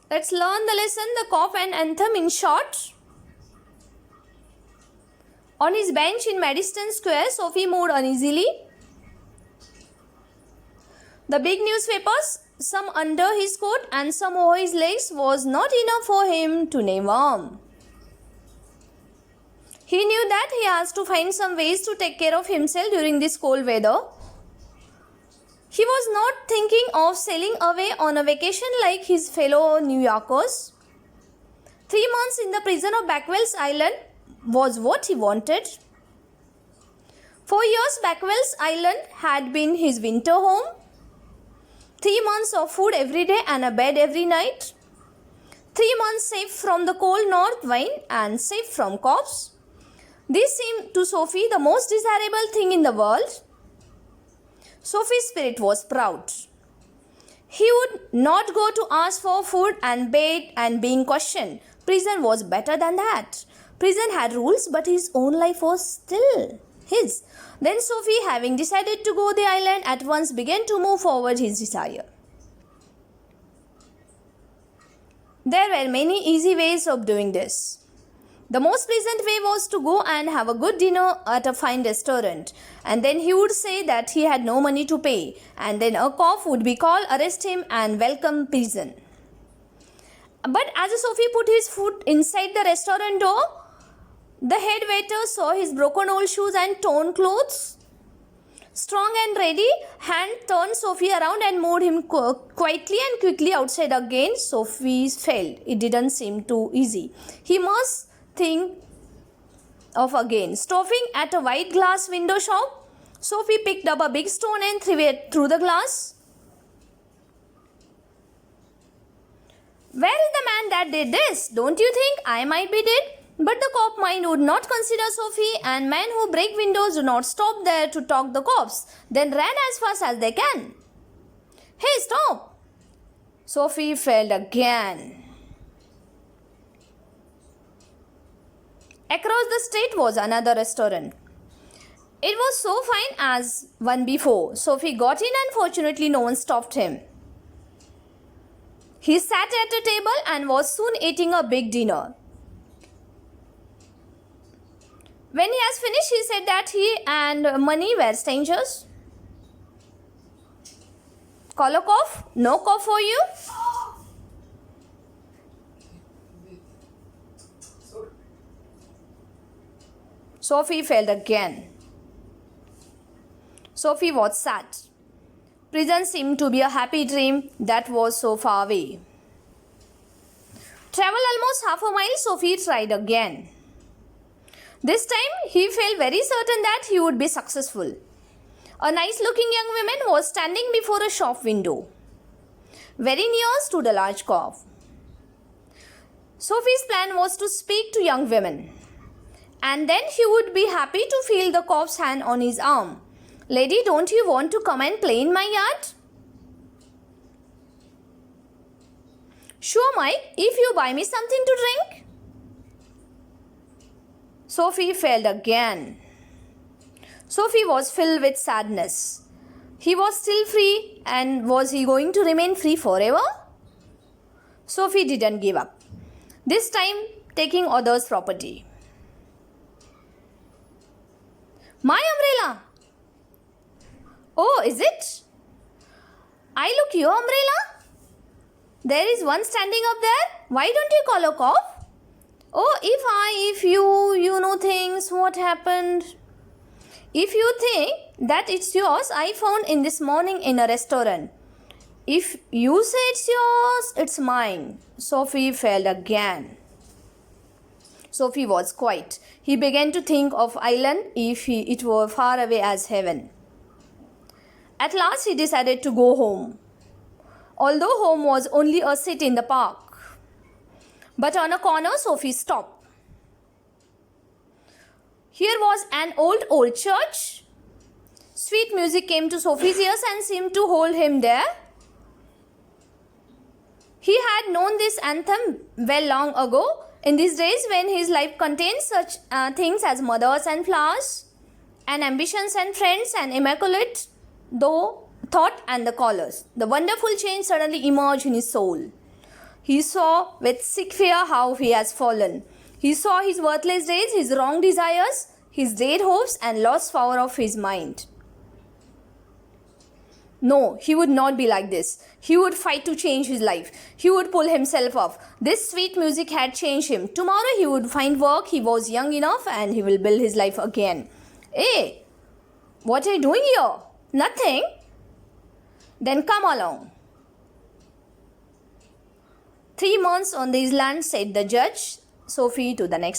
Let's learn the lesson, the cough and anthem in short. On his bench in Madison Square, Sophie moved uneasily. The big newspapers, some under his coat and some over his legs, was not enough for him to name warm. He knew that he has to find some ways to take care of himself during this cold weather. He was not thinking of sailing away on a vacation like his fellow New Yorkers. 3 months in the prison of Backwell's Island was what he wanted. For years, Backwell's Island had been his winter home. 3 months of food every day and a bed every night. 3 months safe from the cold north wind and safe from coughs. This seemed to Sophie the most desirable thing in the world. Sophie's spirit was proud. He would not go to ask for food and bed and being questioned. Prison was better than that. Prison had rules, but his own life was still his. Then Sophie, having decided to go the island, at once began to move forward his desire. There were many easy ways of doing this. The most pleasant way was to go and have a good dinner at a fine restaurant, and then he would say that he had no money to pay, and then a cop would be called, arrest him and welcome prison. But as Sophie put his foot inside the restaurant door, the head waiter saw his broken old shoes and torn clothes. Strong and ready, hand turned Sophie around and moved him quietly and quickly outside again. Sophie failed. It didn't seem too easy. He must think of again. Stopping at a white glass window shop, Sophie picked up a big stone and threw it through the glass. Where is the man that did this? Don't you think I might be dead? But the cop mind would not consider Sophie, and men who break windows do not stop there to talk the cops, then ran as fast as they can. Hey, stop! Sophie failed again. Across the street was another restaurant. It was so fine as one before. Sophie got in and fortunately no one stopped him. He sat at a table and was soon eating a big dinner. When he has finished, he said that he and money were strangers. Kolokov, no cough for you? Sophie failed again. Sophie was sad. Prison seemed to be a happy dream that was so far away. Traveled almost half a mile, Sophie tried again. This time, he felt very certain that he would be successful. A nice-looking young woman was standing before a shop window. Very near stood a large cough. Sophie's plan was to speak to young women, and then he would be happy to feel the coug's hand on his arm. Lady, don't you want to come and play in my yard? Sure, Mike, if you buy me something to drink. Sophie failed again. Sophie was filled with sadness. He was still free, and was he going to remain free forever? Sophie didn't give up, this time taking others' property. My umbrella! Oh, is it? I look your umbrella? There is one standing up there. Why don't you call a cop? Oh, if you know things, what happened? If you think that it's yours, I found in this morning in a restaurant. If you say it's yours, it's mine. Sophie failed again. Sophie was quiet. He began to think of island if it were far away as heaven. At last he decided to go home, although home was only a seat in the park. But on a corner, Sophie stopped. Here was an old church. Sweet music came to Sophie's ears and seemed to hold him there. He had known this anthem well long ago, in these days when his life contained such things as mothers and flowers, and ambitions and friends, and immaculate thought and the callers. The wonderful change suddenly emerged in his soul. He saw with sick fear how he has fallen. He saw his worthless days, his wrong desires, his dead hopes, and lost power of his mind. No, he would not be like this. He would fight to change his life. He would pull himself up. This sweet music had changed him. Tomorrow he would find work. He was young enough and he will build his life again. Hey, what are you doing here? Nothing. Then come along. 3 months on these lands, said the judge. Sophie to the next.